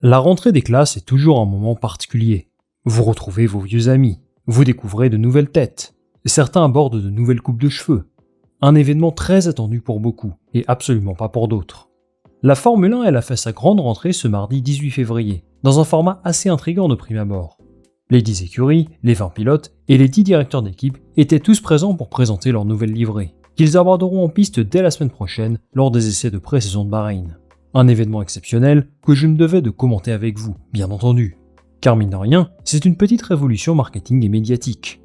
La rentrée des classes est toujours un moment particulier. Vous retrouvez vos vieux amis, vous découvrez de nouvelles têtes, certains abordent de nouvelles coupes de cheveux. Un événement très attendu pour beaucoup, et absolument pas pour d'autres. La Formule 1 elle a fait sa grande rentrée ce mardi 18 février, dans un format assez intriguant de prime abord. Les 10 écuries, les 20 pilotes et les 10 directeurs d'équipe étaient tous présents pour présenter leur nouvelle livrée, qu'ils aborderont en piste dès la semaine prochaine lors des essais de pré-saison de Bahreïn. Un événement exceptionnel que je me devais de commenter avec vous, bien entendu. Car mine de rien, c'est une petite révolution marketing et médiatique.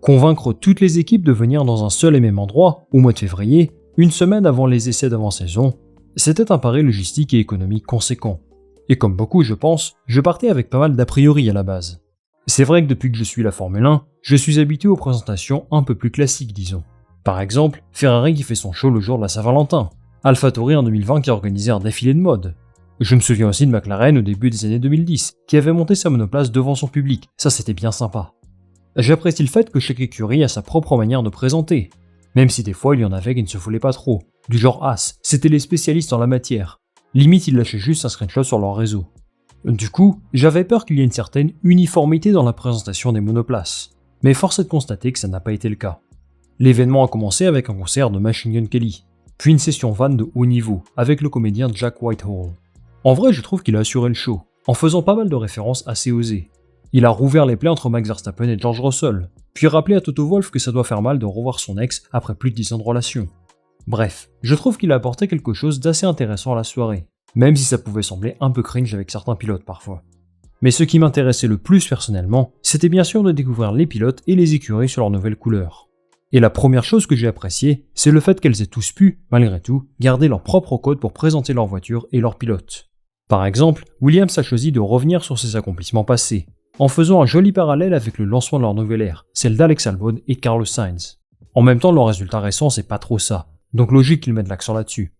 Convaincre toutes les équipes de venir dans un seul et même endroit, au mois de février, une semaine avant les essais d'avant-saison, c'était un pari logistique et économique conséquent. Et comme beaucoup je pense, je partais avec pas mal d'a priori à la base. C'est vrai que depuis que je suis la Formule 1, je suis habitué aux présentations un peu plus classiques disons. Par exemple, Ferrari qui fait son show le jour de la Saint-Valentin, AlphaTauri en 2020 qui a organisé un défilé de mode. Je me souviens aussi de McLaren au début des années 2010, qui avait monté sa monoplace devant son public, ça c'était bien sympa. J'apprécie le fait que chaque écurie a sa propre manière de présenter, même si des fois il y en avait qui ne se foulaient pas trop, du genre As, c'était les spécialistes en la matière, limite ils lâchaient juste un screenshot sur leur réseau. Du coup, j'avais peur qu'il y ait une certaine uniformité dans la présentation des monoplaces, mais force est de constater que ça n'a pas été le cas. L'événement a commencé avec un concert de Machine Gun Kelly, puis une session van de haut niveau avec le comédien Jack Whitehall. En vrai, je trouve qu'il a assuré le show, en faisant pas mal de références assez osées. Il a rouvert les plaies entre Max Verstappen et George Russell, puis rappelé à Toto Wolff que ça doit faire mal de revoir son ex après plus de 10 ans de relation. Bref, je trouve qu'il a apporté quelque chose d'assez intéressant à la soirée, même si ça pouvait sembler un peu cringe avec certains pilotes parfois. Mais ce qui m'intéressait le plus personnellement, c'était bien sûr de découvrir les pilotes et les écuries sur leurs nouvelles couleurs. Et la première chose que j'ai appréciée, c'est le fait qu'elles aient tous pu, malgré tout, garder leur propre code pour présenter leur voiture et leurs pilotes. Par exemple, Williams a choisi de revenir sur ses accomplissements passés, en faisant un joli parallèle avec le lancement de leur nouvelle ère, celle d'Alex Albon et Carlos Sainz. En même temps, leur résultat récent c'est pas trop ça, donc logique qu'ils mettent l'accent là-dessus.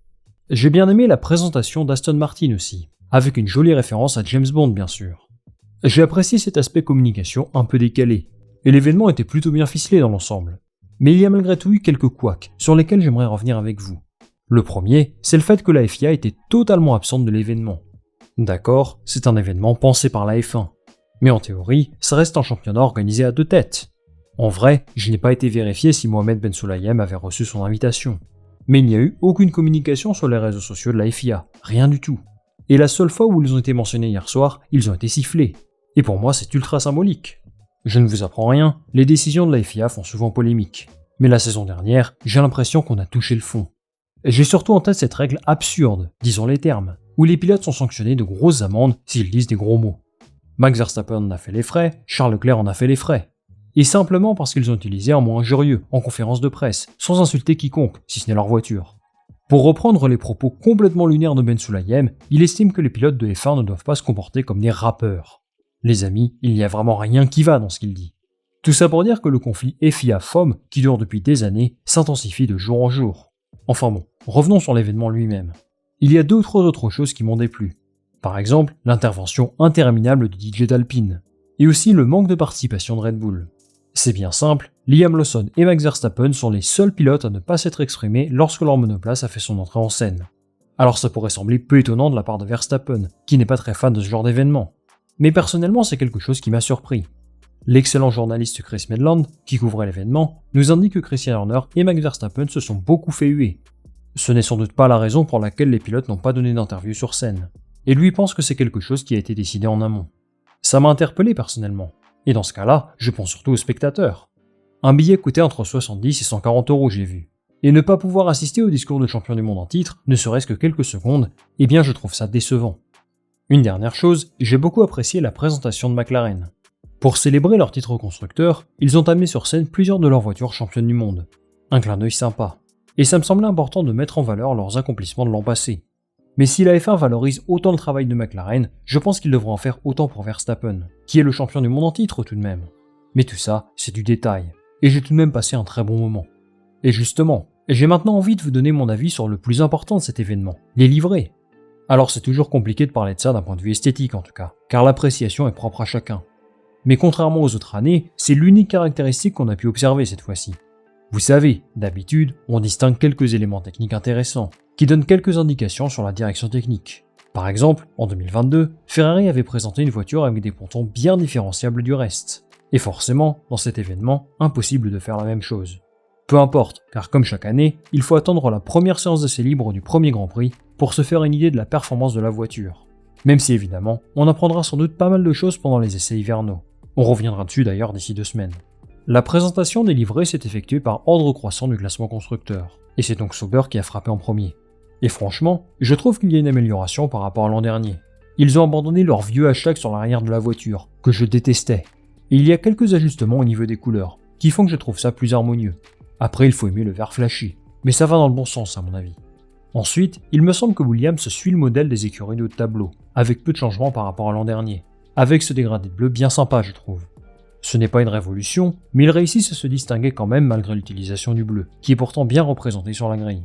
J'ai bien aimé la présentation d'Aston Martin aussi, avec une jolie référence à James Bond bien sûr. J'ai apprécié cet aspect communication un peu décalé, et l'événement était plutôt bien ficelé dans l'ensemble. Mais il y a malgré tout eu quelques couacs sur lesquels j'aimerais revenir avec vous. Le premier, c'est le fait que la FIA était totalement absente de l'événement. D'accord, c'est un événement pensé par la F1. Mais en théorie, ça reste un championnat organisé à deux têtes. En vrai, je n'ai pas été vérifié si Mohamed Ben Sulayem avait reçu son invitation. Mais il n'y a eu aucune communication sur les réseaux sociaux de la FIA, rien du tout. Et la seule fois où ils ont été mentionnés hier soir, ils ont été sifflés. Et pour moi, c'est ultra symbolique. Je ne vous apprends rien, les décisions de la FIA font souvent polémique. Mais la saison dernière, j'ai l'impression qu'on a touché le fond. J'ai surtout en tête cette règle absurde, disons les termes, où les pilotes sont sanctionnés de grosses amendes s'ils disent des gros mots. Max Verstappen en a fait les frais, Charles Leclerc en a fait les frais. Et simplement parce qu'ils ont utilisé un mot injurieux en conférence de presse, sans insulter quiconque, si ce n'est leur voiture. Pour reprendre les propos complètement lunaires de Ben Sulayem, il estime que les pilotes de F1 ne doivent pas se comporter comme des rappeurs. Les amis, il n'y a vraiment rien qui va dans ce qu'il dit. Tout ça pour dire que le conflit FIA-FOM, qui dure depuis des années, s'intensifie de jour en jour. Enfin bon, revenons sur l'événement lui-même. Il y a deux ou trois autres choses qui m'ont déplu. Par exemple, l'intervention interminable de DJ d'Alpine, et aussi le manque de participation de Red Bull. C'est bien simple, Liam Lawson et Max Verstappen sont les seuls pilotes à ne pas s'être exprimés lorsque leur monoplace a fait son entrée en scène. Alors ça pourrait sembler peu étonnant de la part de Verstappen, qui n'est pas très fan de ce genre d'événement. Mais personnellement c'est quelque chose qui m'a surpris. L'excellent journaliste Chris Medland, qui couvrait l'événement, nous indique que Christian Horner et Max Verstappen se sont beaucoup fait huer. Ce n'est sans doute pas la raison pour laquelle les pilotes n'ont pas donné d'interview sur scène, et lui pense que c'est quelque chose qui a été décidé en amont. Ça m'a interpellé personnellement, et dans ce cas-là, je pense surtout aux spectateurs. Un billet coûtait entre 70 et 140 €, j'ai vu, et ne pas pouvoir assister au discours de champion du monde en titre, ne serait-ce que quelques secondes, eh bien je trouve ça décevant. Une dernière chose, j'ai beaucoup apprécié la présentation de McLaren. Pour célébrer leur titre constructeur, ils ont amené sur scène plusieurs de leurs voitures championnes du monde. Un clin d'œil sympa. Et ça me semblait important de mettre en valeur leurs accomplissements de l'an passé. Mais si la F1 valorise autant le travail de McLaren, je pense qu'ils devraient en faire autant pour Verstappen, qui est le champion du monde en titre tout de même. Mais tout ça, c'est du détail. Et j'ai tout de même passé un très bon moment. Et justement, j'ai maintenant envie de vous donner mon avis sur le plus important de cet événement, les livrées. Alors c'est toujours compliqué de parler de ça d'un point de vue esthétique en tout cas, car l'appréciation est propre à chacun. Mais contrairement aux autres années, c'est l'unique caractéristique qu'on a pu observer cette fois-ci. Vous savez, d'habitude, on distingue quelques éléments techniques intéressants, qui donnent quelques indications sur la direction technique. Par exemple, en 2022, Ferrari avait présenté une voiture avec des pontons bien différenciables du reste. Et forcément, dans cet événement, impossible de faire la même chose. Peu importe, car comme chaque année, il faut attendre la première séance d'essai libre du premier Grand Prix pour se faire une idée de la performance de la voiture. Même si évidemment, on apprendra sans doute pas mal de choses pendant les essais hivernaux. On reviendra dessus d'ailleurs d'ici 2 semaines. La présentation des livrets s'est effectuée par ordre croissant du classement constructeur, et c'est donc Sauber qui a frappé en premier. Et franchement, je trouve qu'il y a une amélioration par rapport à l'an dernier. Ils ont abandonné leur vieux hashtag sur l'arrière de la voiture, que je détestais. Et il y a quelques ajustements au niveau des couleurs, qui font que je trouve ça plus harmonieux. Après, il faut aimer le vert flashy, mais ça va dans le bon sens à mon avis. Ensuite, il me semble que Williams suit le modèle des écuries de haut de tableau, avec peu de changements par rapport à l'an dernier, avec ce dégradé de bleu bien sympa je trouve. Ce n'est pas une révolution, mais ils réussissent à se distinguer quand même malgré l'utilisation du bleu, qui est pourtant bien représenté sur la grille.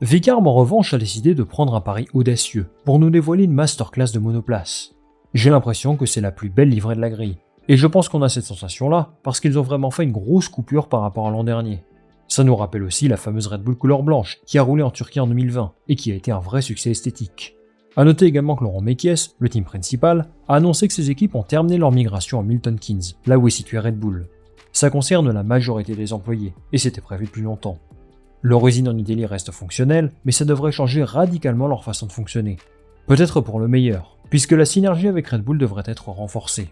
Vicarb en revanche a décidé de prendre un pari audacieux, pour nous dévoiler une masterclass de monoplace. J'ai l'impression que c'est la plus belle livrée de la grille, et je pense qu'on a cette sensation-là parce qu'ils ont vraiment fait une grosse coupure par rapport à l'an dernier. Ça nous rappelle aussi la fameuse Red Bull couleur blanche qui a roulé en Turquie en 2020 et qui a été un vrai succès esthétique. A noter également que Laurent Mekies, le team principal, a annoncé que ses équipes ont terminé leur migration à Milton Keynes, là où est situé Red Bull. Ça concerne la majorité des employés, et c'était prévu depuis longtemps. Leur usine en Italie reste fonctionnelle, mais ça devrait changer radicalement leur façon de fonctionner. Peut-être pour le meilleur, puisque la synergie avec Red Bull devrait être renforcée.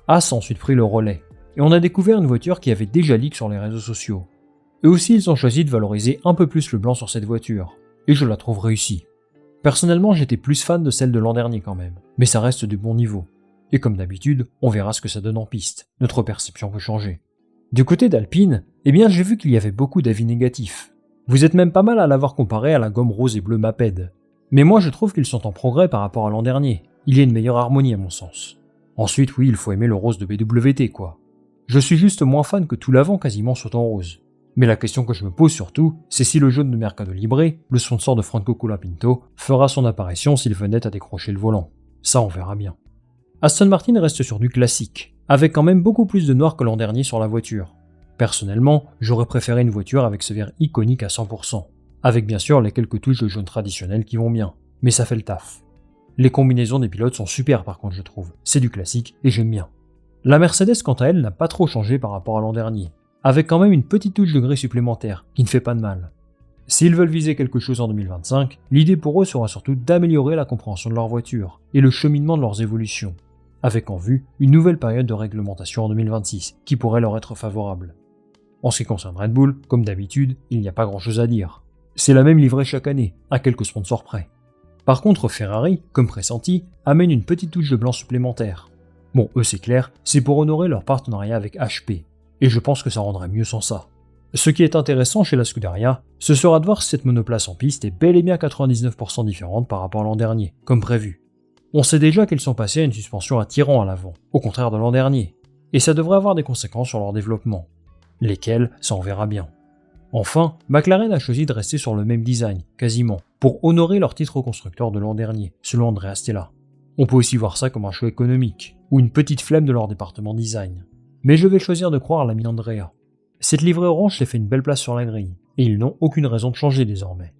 Haas a ensuite pris le relais, et on a découvert une voiture qui avait déjà leak sur les réseaux sociaux. Eux aussi ils ont choisi de valoriser un peu plus le blanc sur cette voiture, et je la trouve réussie. Personnellement j'étais plus fan de celle de l'an dernier quand même, mais ça reste du bon niveau. Et comme d'habitude, on verra ce que ça donne en piste, notre perception peut changer. Du côté d'Alpine, eh bien j'ai vu qu'il y avait beaucoup d'avis négatifs. Vous êtes même pas mal à l'avoir comparé à la gomme rose et bleue Maped. Mais moi je trouve qu'ils sont en progrès par rapport à l'an dernier, il y a une meilleure harmonie à mon sens. Ensuite oui, il faut aimer le rose de BWT quoi. Je suis juste moins fan que tout l'avant quasiment soit en rose. Mais la question que je me pose surtout, c'est si le jaune de Mercado Libre, le sponsor de Franco Colapinto, fera son apparition s'il venait à décrocher le volant. Ça on verra bien. Aston Martin reste sur du classique, avec quand même beaucoup plus de noir que l'an dernier sur la voiture. Personnellement, j'aurais préféré une voiture avec ce vert iconique à 100%, avec bien sûr les quelques touches de jaune traditionnelles qui vont bien, mais ça fait le taf. Les combinaisons des pilotes sont super par contre je trouve, c'est du classique et j'aime bien. La Mercedes quant à elle n'a pas trop changé par rapport à l'an dernier, avec quand même une petite touche de gris supplémentaire, qui ne fait pas de mal. S'ils veulent viser quelque chose en 2025, l'idée pour eux sera surtout d'améliorer la compréhension de leur voiture, et le cheminement de leurs évolutions, avec en vue une nouvelle période de réglementation en 2026, qui pourrait leur être favorable. En ce qui concerne Red Bull, comme d'habitude, il n'y a pas grand chose à dire. C'est la même livrée chaque année, à quelques sponsors près. Par contre, Ferrari, comme pressenti, amène une petite touche de blanc supplémentaire. Bon, eux c'est clair, c'est pour honorer leur partenariat avec HP. Et je pense que ça rendrait mieux sans ça. Ce qui est intéressant chez la Scuderia, ce sera de voir si cette monoplace en piste est bel et bien 99% différente par rapport à l'an dernier, comme prévu. On sait déjà qu'ils sont passés à une suspension à tirant à l'avant, au contraire de l'an dernier, et ça devrait avoir des conséquences sur leur développement. Lesquelles, ça on verra bien. Enfin, McLaren a choisi de rester sur le même design, quasiment, pour honorer leur titre au constructeur de l'an dernier, selon Andrea Stella. On peut aussi voir ça comme un choix économique, ou une petite flemme de leur département design. Mais je vais choisir de croire l'ami Andrea. Cette livrée orange s'est fait une belle place sur la grille, et ils n'ont aucune raison de changer désormais.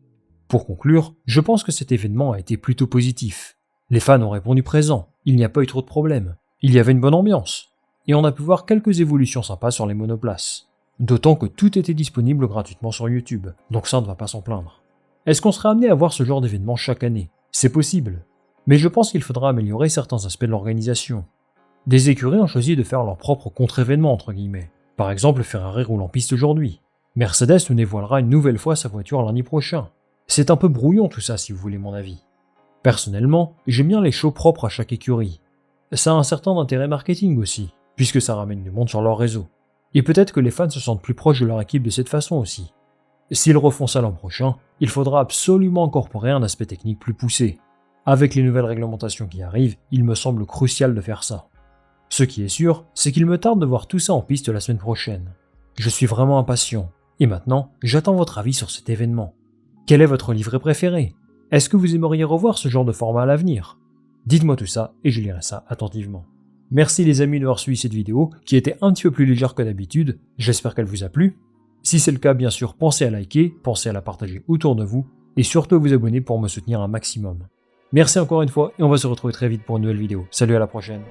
Pour conclure, je pense que cet événement a été plutôt positif. Les fans ont répondu présent, il n'y a pas eu trop de problèmes, il y avait une bonne ambiance, et on a pu voir quelques évolutions sympas sur les monoplaces. D'autant que tout était disponible gratuitement sur YouTube, donc ça on ne va pas s'en plaindre. Est-ce qu'on sera amené à voir ce genre d'événement chaque année? C'est possible, mais je pense qu'il faudra améliorer certains aspects de l'organisation. Des écuries ont choisi de faire leur propre contre-événement entre guillemets. Par exemple, Ferrari roule en piste aujourd'hui. Mercedes nous dévoilera une nouvelle fois sa voiture lundi prochain. C'est un peu brouillon tout ça si vous voulez mon avis. Personnellement, j'aime bien les shows propres à chaque écurie. Ça a un certain intérêt marketing aussi, puisque ça ramène du monde sur leur réseau. Et peut-être que les fans se sentent plus proches de leur équipe de cette façon aussi. S'ils refont ça l'an prochain, il faudra absolument incorporer un aspect technique plus poussé. Avec les nouvelles réglementations qui arrivent, il me semble crucial de faire ça. Ce qui est sûr, c'est qu'il me tarde de voir tout ça en piste la semaine prochaine. Je suis vraiment impatient. Et maintenant, j'attends votre avis sur cet événement. Quel est votre livret préféré? Est-ce que vous aimeriez revoir ce genre de format à l'avenir? Dites-moi tout ça et je lirai ça attentivement. Merci les amis d'avoir suivi cette vidéo qui était un petit peu plus légère que d'habitude, j'espère qu'elle vous a plu. Si c'est le cas, bien sûr, pensez à liker, pensez à la partager autour de vous et surtout à vous abonner pour me soutenir un maximum. Merci encore une fois et on va se retrouver très vite pour une nouvelle vidéo. Salut, à la prochaine.